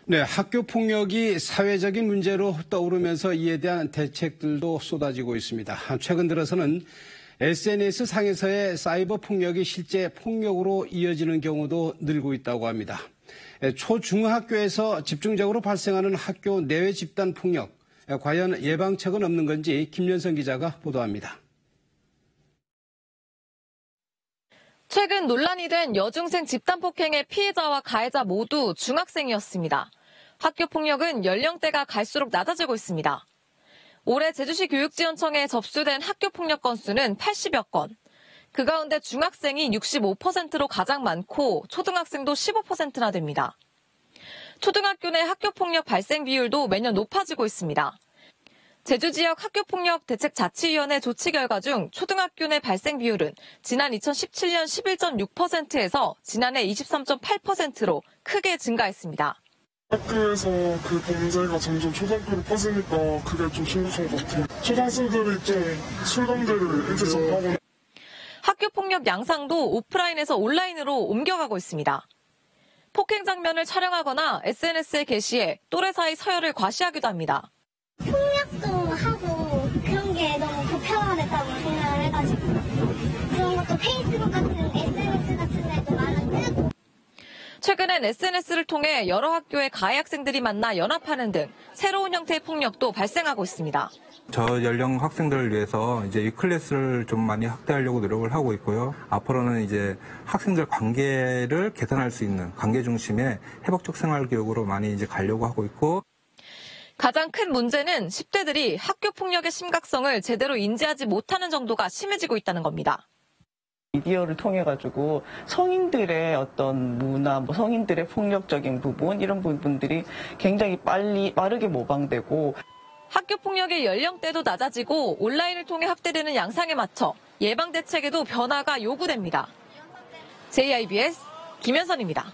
네, 학교 폭력이 사회적인 문제로 떠오르면서 이에 대한 대책들도 쏟아지고 있습니다. 최근 들어서는 SNS 상에서의 사이버 폭력이 실제 폭력으로 이어지는 경우도 늘고 있다고 합니다. 초중학교에서 집중적으로 발생하는 학교 내외 집단 폭력, 과연 예방책은 없는 건지 김연성 기자가 보도합니다. 최근 논란이 된 여중생 집단폭행의 피해자와 가해자 모두 중학생이었습니다. 학교 폭력은 연령대가 갈수록 낮아지고 있습니다. 올해 제주시 교육지원청에 접수된 학교 폭력 건수는 80여 건. 그 가운데 중학생이 65%로 가장 많고 초등학생도 15%나 됩니다. 초등학교 내 학교 폭력 발생 비율도 매년 높아지고 있습니다. 제주 지역 학교폭력 대책자치위원회 조치 결과 중 초등학교 내 발생 비율은 지난 2017년 11.6%에서 지난해 23.8%로 크게 증가했습니다. 학교에서 그 범죄가 점점 초등학교로 퍼지니까 그게 좀 심각한 것 같아요. 초등학생들이 좀 실감대를 일찍 접하고 학교폭력 양상도 오프라인에서 온라인으로 옮겨가고 있습니다. 폭행 장면을 촬영하거나 SNS에 게시해 또래 사이 서열을 과시하기도 합니다. 폭력도 하고 그런 게 너무 보편화됐다고 생각을 해가지고 그런 것도 페이스북 같은 SNS 같은 데도 많은 최근엔 SNS를 통해 여러 학교의 가해 학생들이 만나 연합하는 등 새로운 형태의 폭력도 발생하고 있습니다. 저연령 학생들을 위해서 이제 이 클래스를 좀 많이 확대하려고 노력을 하고 있고요. 앞으로는 이제 학생들 관계를 개선할 수 있는 관계 중심의 회복적 생활 교육으로 많이 이제 가려고 하고 있고. 가장 큰 문제는 10대들이 학교 폭력의 심각성을 제대로 인지하지 못하는 정도가 심해지고 있다는 겁니다. 미디어를 통해 가지고 성인들의 어떤 문화, 성인들의 폭력적인 부분 이런 부분들이 굉장히 빠르게 모방되고 학교 폭력의 연령대도 낮아지고 온라인을 통해 확대되는 양상에 맞춰 예방 대책에도 변화가 요구됩니다. JIBS 김현선입니다.